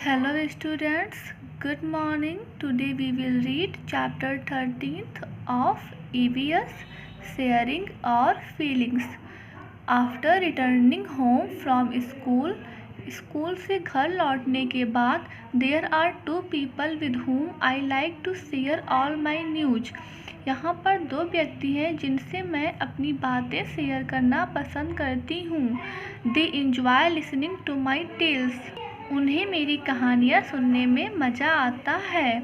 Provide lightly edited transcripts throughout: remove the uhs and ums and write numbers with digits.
Hello students, good morning. Today we will read chapter 13th of EVS Sharing Our Feelings. After returning home from school से घर लौटने के बाद there are two people with whom I like to share all my news. यहाँ पर दो व्यक्ति हैं जिनसे मैं अपनी बातें शेयर करना पसंद करती हूँ. They enjoy listening to my tales. उन्हें मेरी कहानियाँ सुनने में मज़ा आता है.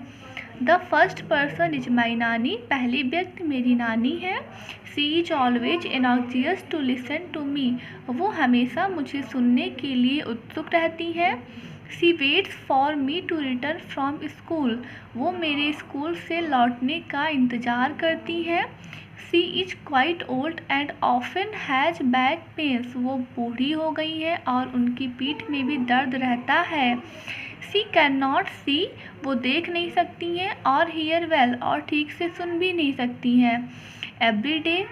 The first person is my नानी. पहली व्यक्ति मेरी नानी है. She is always anxious to listen to me. वो हमेशा मुझे सुनने के लिए उत्सुक रहती है. She waits for me to return from school. वो मेरे स्कूल से लौटने का इंतज़ार करती है. She is quite old and often has back pains. वो बूढ़ी हो गई है और उनकी पीठ में भी दर्द रहता है. शी कैन नॉट सी. वो देख नहीं सकती हैं. और हियर वेल. और ठीक से सुन भी नहीं सकती हैं. Every day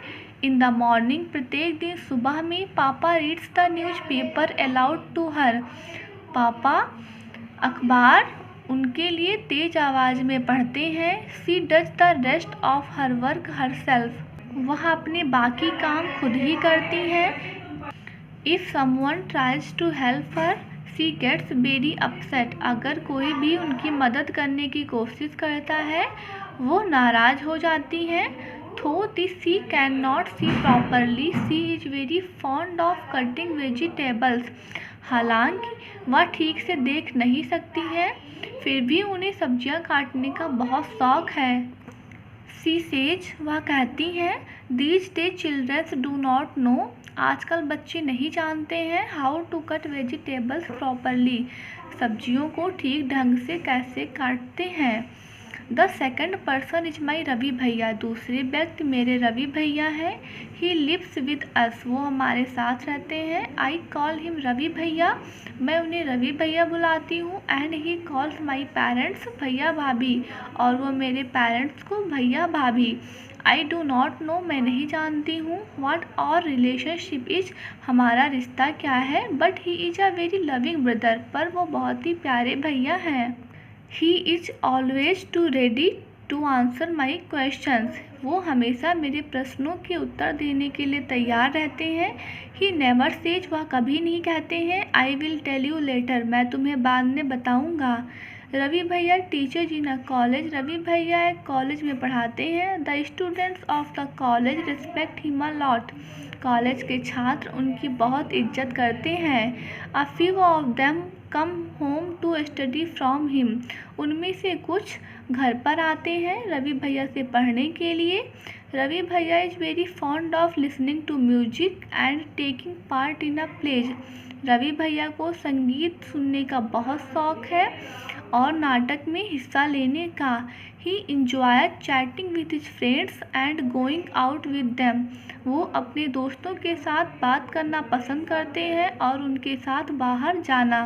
in the morning. प्रत्येक दिन सुबह में papa reads the newspaper aloud to her. पापा अखबार उनके लिए तेज आवाज़ में पढ़ते हैं. She does the rest of her work herself. वह अपने बाकी काम खुद ही करती हैं. If someone tries to help her she gets very upset. अगर कोई भी उनकी मदद करने की कोशिश करता है वो नाराज़ हो जाती हैं. थो this she can not see properly she is very fond of cutting vegetables. हालांकि वह ठीक से देख नहीं सकती है फिर भी उन्हें सब्जियां काटने का बहुत शौक है. She says. वह कहती हैं. These day childrens do not know. आजकल बच्चे नहीं जानते हैं how to cut vegetables properly. सब्जियों को ठीक ढंग से कैसे काटते हैं. The second person is my Ravi bhaiya. दूसरे व्यक्ति मेरे रवि भैया हैं. He lives with us. वो हमारे साथ रहते हैं. आई कॉल हिम रवि भैया. मैं उन्हें रवि भैया बुलाती हूँ. And he calls my parents bhaiya bhabhi. और वो मेरे पेरेंट्स को भैया भाभी. I do not know. मैं नहीं जानती हूँ. What our relationship is. हमारा रिश्ता क्या है. But he is a very loving brother. पर वो बहुत ही प्यारे भैया हैं. He is always too ready to answer my questions. वो हमेशा मेरे प्रश्नों के उत्तर देने के लिए तैयार रहते हैं. He never says. वह कभी नहीं कहते हैं I will tell you later. मैं तुम्हें बाद में बताऊँगा. Ravi bhaiya teacher in a college. Ravi भैया एक कॉलेज में पढ़ाते हैं. The students of the college respect him a lot. College के छात्र उनकी बहुत इज्जत करते हैं. A few of them come home to study from him. उनमें से कुछ घर पर आते हैं रवि भैया से पढ़ने के लिए. Ravi bhaiya is very fond of listening to music and taking part in a plays. Ravi भैया को संगीत सुनने का बहुत शौक है और नाटक में हिस्सा लेने का. He enjoy chatting with his friends and going out with them. वो अपने दोस्तों के साथ बात करना पसंद करते हैं और उनके साथ बाहर जाना.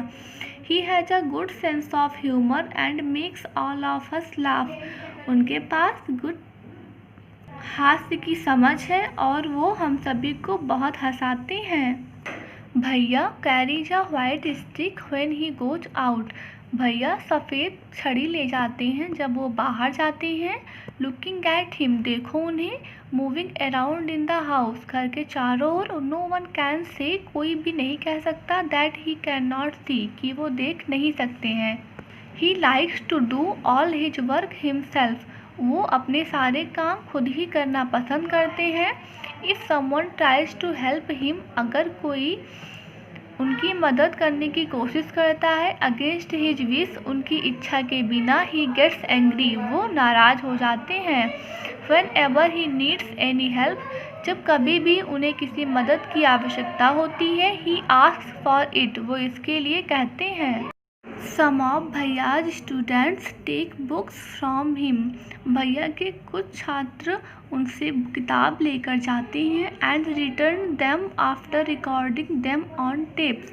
He has a good sense of humour and makes all of us laugh. उनके पास गुड हास्य की समझ है और वो हम सभी को बहुत हंसाते हैं. भैया carries a white stick when he goes out. भैया सफ़ेद छड़ी ले जाते हैं जब वो बाहर जाते हैं. Looking at him. देखो उन्हें. Moving around in the house. घर के चारों ओर. No one can say. कोई भी नहीं कह सकता that he can not see. कि वो देख नहीं सकते हैं. He likes to do all his work himself. वो अपने सारे काम खुद ही करना पसंद करते हैं. If someone tries to help him. अगर कोई उनकी मदद करने की कोशिश करता है अगेंस्ट हिज विश. उनकी इच्छा के बिना. He gets angry. वो नाराज़ हो जाते हैं. Whenever he needs any help. जब कभी भी उन्हें किसी मदद की आवश्यकता होती है. He asks for it. वो इसके लिए कहते हैं. सम ऑफ भैयाज students take books from him. भैया के कुछ छात्र उनसे किताब लेकर जाते हैं. And return them after recording them on tapes.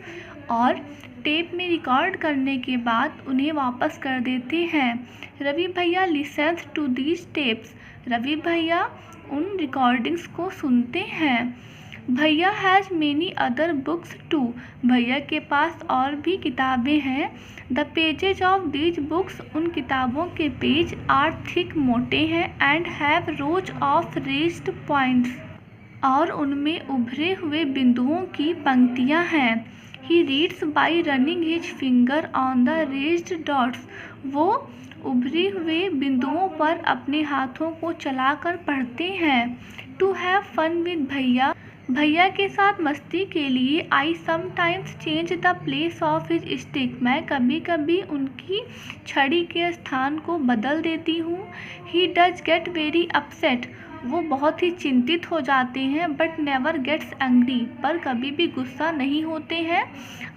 और टेप में रिकॉर्ड करने के बाद उन्हें वापस कर देते हैं. Ravi bhaiya listens to these tapes. Ravi भैया उन रिकॉर्डिंग्स को सुनते हैं. Bhaiya has many other books too. भैया के पास और भी किताबें हैं। The pages of these books, उन किताबों के पेज आर थिक, मोटे हैं, and have rows of raised points, और उनमें उभरे हुए बिंदुओं की पंक्तियाँ हैं। He reads by running his finger on the raised dots, वो उभरे हुए बिंदुओं पर अपने हाथों को चलाकर पढ़ते हैं। टू हैव फन विद भैया, भैया के साथ मस्ती के लिए। I sometimes change the place of his stick, मैं कभी कभी उनकी छड़ी के स्थान को बदल देती हूँ। He does get very upset, वो बहुत ही चिंतित हो जाते हैं। बट नेवर गेट्स एंग्री, पर कभी भी गुस्सा नहीं होते हैं।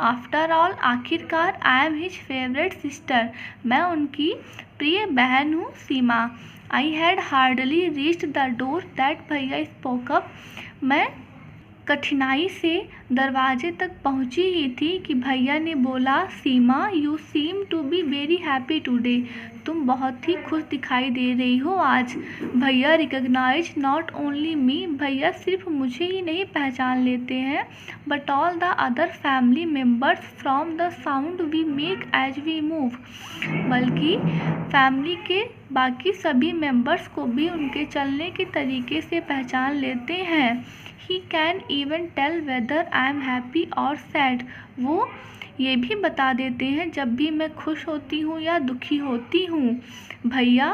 आफ्टर ऑल, आखिरकार, I am his favourite sister, मैं उनकी प्रिय बहन हूँ, Seema. I had hardly reached the door that भैया स्पोक अप, मैं कठिनाई से दरवाजे तक पहुंची ही थी कि भैया ने बोला, Seema, you seem to be very happy today, तुम बहुत ही खुश दिखाई दे रही हो आज। भैया रिकग्नाइज नॉट ओनली मी, भैया सिर्फ मुझे ही नहीं पहचान लेते हैं, but all the other family members from the sound we make as we move, बल्कि फैमिली के बाकी सभी मेंबर्स को भी उनके चलने के तरीके से पहचान लेते हैं। He can even tell whether I am happy और सैड, वो ये भी बता देते हैं जब भी मैं खुश होती हूँ या दुखी होती हूँ। भैया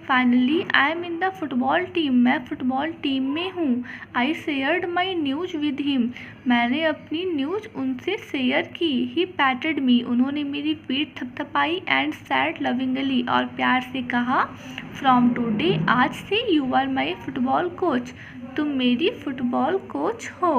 finally I am in the football team, मैं फुटबॉल टीम में हूँ। I shared my news with him, मैंने अपनी न्यूज़ उनसे शेयर की। ही पैटेड मी, उन्होंने मेरी पीठ थपथपाई। एंड सैड लविंगली, और प्यार से कहा, फ्रॉम टुडे, आज से you are my football coach, तुम मेरी फुटबॉल कोच हो।